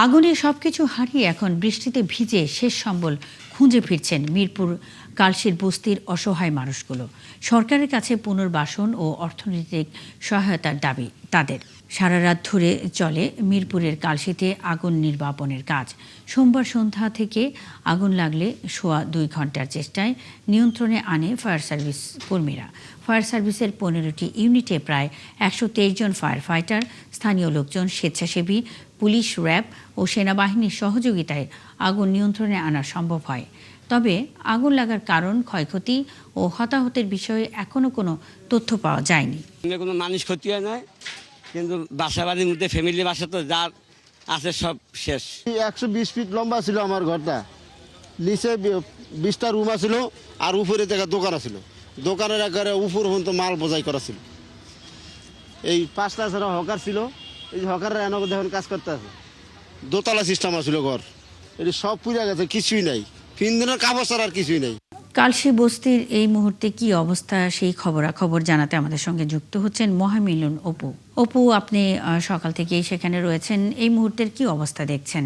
আগুনে সবকিছু হারিয়ে এখন বৃষ্টিতে ভিজে শেষ সম্বল খুঁজে ফিরছেন মিরপুর কালশির বস্তির অসহায় মানুষগুলো। সরকারের কাছে পুনর্বাসন ও অর্থনৈতিক সহায়তার দাবি তাদের। সারা রাত ধরে চলে মিরপুরের কালশিতে আগুন নির্বাপনের কাজ। সোমবার সন্ধ্যা থেকে আগুন লাগলে সোয়া 2 ঘন্টার চেষ্টায় নিয়ন্ত্রণে আনে ফায়ার সার্ভিস কর্মীরা। ফায়ার সার্ভিসের 15টি ইউনিটে প্রায় 123 জন ফায়ার ফাইটার, স্থানীয় লোকজন, স্বেচ্ছাসেবী, পুলিশ, র্যাব ও সেনাবাহিনীর সহযোগিতায় আগুন নিয়ন্ত্রণে আনা সম্ভব হয়। তবে আগুন লাগার কারণ, ক্ষয়ক্ষতি ও হতাহতের বিষয়ে এখনো কোনো তথ্য পাওয়া যায়নি। কোনো মানুষ ক্ষতি হয় না, কিন্তু বাসা বাড়ির মধ্যে ফ্যামিলি বাসা তো যার আছে সব শেষ। 120 ফিট লম্বা ছিল আমার ঘরটা। নিচে 20টা রুম আছিল আর উপরে দেখা দোকান আছিল। দোকানের আকারে উপর পর্যন্ত মাল বোঝাই করা ছিল। এই 5টা ছাড়া হকার ছিল, এই হকাররা এনে দেখুন কাজ করতে আছে। দোতলা সিস্টেম আছিল ঘর, এটি সব পুড়ে গেছে, কিছুই নাই। 3 দিনের কাপড় ছাড়া আর কিছুই নাই। কালশি বস্তির এই মুহূর্তে কি অবস্থা, সেই খবরাখবর জানাতে আমাদের সঙ্গে যুক্ত হচ্ছেন মহামিলন অপু। অপু, আপনি সকাল থেকেই সেখানে রয়েছেন, এই মুহূর্তের কি অবস্থা দেখছেন?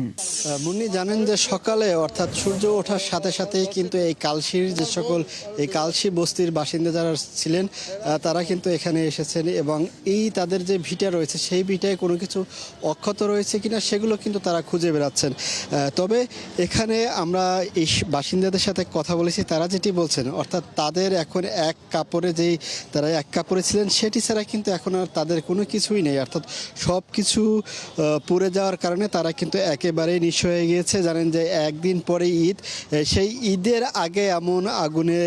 মুন্নি, জানেন যে সকালে অর্থাৎ সূর্য ওঠার সাথে সাথেই কিন্তু এই কালশির যে সকল এই কালশি বস্তির বাসিন্দা যারা ছিলেন তারা কিন্তু এখানে এসেছেন এবং এই তাদের যে ভিটা রয়েছে সেই ভিটায় কোনো কিছু অক্ষত রয়েছে কিনা সেগুলো কিন্তু তারা খুঁজে বেড়াচ্ছেন। তবে এখানে আমরা এই বাসিন্দাদের সাথে কথা বলেছি, তারা যেটি বলছেন অর্থাৎ তাদের এখন এক কাপড়ে তারা এক কাপড়ে ছিলেন সেটি ছাড়া কিন্তু এখন আর তাদের কোনো কিছুই নেই, অর্থাৎ সব কিছু পুড়ে যাওয়ার কারণে তারা কিন্তু একেবারেই নিঃস্ব হয়ে গিয়েছে। জানেন যে একদিন পরে ঈদ, সেই ঈদের আগে এমন আগুনে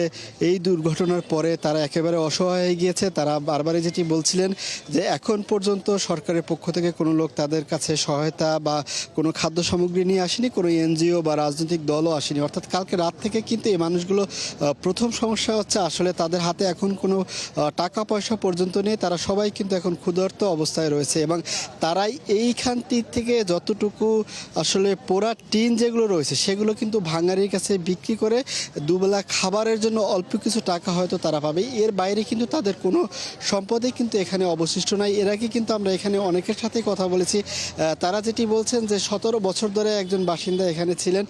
এই দুর্ঘটনার পরে তারা একেবারে অসহায় হয়ে গিয়েছে। তারা বারবারই যেটি বলছিলেন যে এখন পর্যন্ত সরকারের পক্ষ থেকে কোনো লোক তাদের কাছে সহায়তা বা কোনো খাদ্য সামগ্রী নিয়ে আসেনি, কোনো এনজিও বা রাজনৈতিক দলও আসেনি। অর্থাৎ কালকে রাত থেকে কিন্তু এই মানুষগুলো প্রথম সমস্যা হচ্ছে আসলে তাদের হাতে এখন কোনো টাকা পয়সা পর্যন্ত নেই। তারা সবাই কিন্তু এখন ক্ষুধার্ত অবস্থায় রয়েছে এবং তারাই এইখানটি থেকে যতটুকু আসলে পোড়া টিন যেগুলো রয়েছে সেগুলো কিন্তু ভাঙারির কাছে বিক্রি করে দুবেলা খাবারের জন্য অল্প কিছু টাকা হয়তো তারা পাবে। এর বাইরে কিন্তু তাদের কোনো সম্পদই কিন্তু এখানে অবশিষ্ট নাই। এর আগে কিন্তু আমরা এখানে অনেকের সাথে কথা বলেছি, তারা যেটি বলছেন যে 17 বছর ধরে একজন বাসিন্দা এখানে ছিলেন,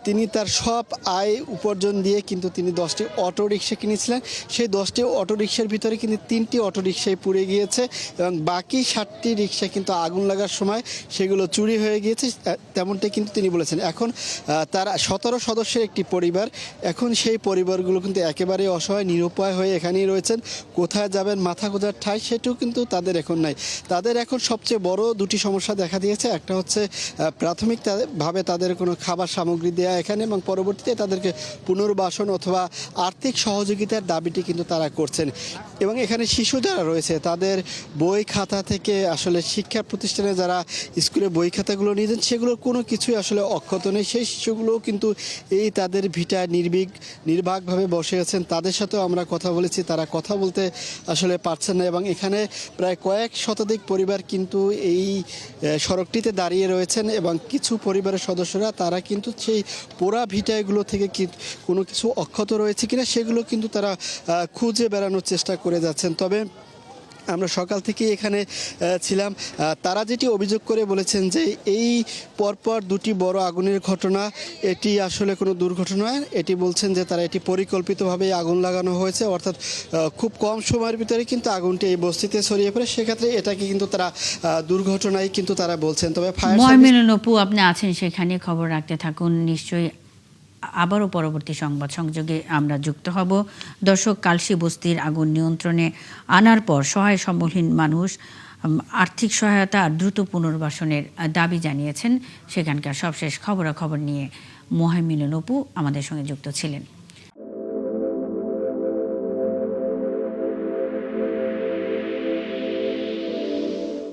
তিনি তার সব আয় উপার্জন দিয়ে কিন্তু তিনি 10টি অটো রিক্সা কিনেছিলেন। সেই 10টি অটো রিক্সার ভিতরে কিন্তু 3টি অটো রিক্সায় পুড়ে গিয়েছে এবং বাকি 7টি রিক্সা কিন্তু আগুন লাগার সময় সেগুলো চুরি হয়ে গিয়েছে, তেমনটাই কিন্তু তিনি বলেছেন। এখন তার 17 সদস্যের একটি পরিবার, এখন সেই পরিবারগুলো কিন্তু একেবারে অসহায় নিরুপায় হয়ে এখানেই রয়েছেন। কোথায় যাবেন, মাথা গোঁজার ঠাঁই সেটাও কিন্তু তাদের এখন নাই। তাদের এখন সবচেয়ে বড় দুটি সমস্যা দেখা দিয়েছে। একটা হচ্ছে প্রাথমিকভাবে তাদের কোনো খাবার সামগ্রী দেওয়া এখানে এবং পরবর্তীতে তাদেরকে পুনর্বাসন অথবা আর্থিক সহযোগিতার দাবিটি কিন্তু তারা করছেন। এবং এখানে শিশু যারা রয়েছে তাদের বই খাতা থেকে আসলে শিক্ষা প্রতিষ্ঠানে যারা স্কুলে বই খাতাগুলো নিয়ে যান সেগুলোর কোনো কিছুই আসলে অক্ষত নেই। সেই শিশুগুলোও কিন্তু এই তাদের ভিটায় নির্বাকভাবে বসে আছেন। তাদের সাথেও আমরা কথা বলেছি, তারা কথা বলতে আসলে পারছেন না এবং এখানে প্রায় কয়েক শতাধিক পরিবার কিন্তু এই সড়কটিতে দাঁড়িয়ে রয়েছেন এবং কিছু পরিবারের সদস্যরা তারা কিন্তু সেই পোড়া ভিটাগুলো থেকে কোনো কিছু অক্ষত রয়েছে কিনা সেগুলো কিন্তু তারা খুঁজে বেড়ানোর চেষ্টা করে যাচ্ছেন। তবে আমরা সকাল থেকে এখানে ছিলাম, তারা যেটি অভিযোগ করে বলেছেন যে এই পরপর দুটি বড় আগুনের ঘটনা, এটি আসলে কোনো দুর্ঘটনা, এটি বলছেন যে তারা এটি পরিকল্পিতভাবে আগুন লাগানো হয়েছে, অর্থাৎ খুব কম সময়ের ভিতরে কিন্তু আগুনটি এই বস্তিতে ছড়িয়ে পড়ে, সেক্ষেত্রে এটাকে কিন্তু তারা দুর্ঘটনাই কিন্তু তারা বলছেন। তবে মহামিলন অপু, আপনি আছেন সেখানে, খবর রাখতে থাকুন। নিশ্চয়ই আবারও পরবর্তী সংবাদ সংযোগে আমরা যুক্ত হব। দর্শক, কালশি বস্তির আগুন নিয়ন্ত্রণে আনার পর সহায় সম্বলহীন মানুষ আর্থিক সহায়তা আর দ্রুত পুনর্বাসনের দাবি জানিয়েছেন। সেখানকার সবশেষ খবরাখবর নিয়ে মহামিলন অপু আমাদের সঙ্গে যুক্ত ছিলেন।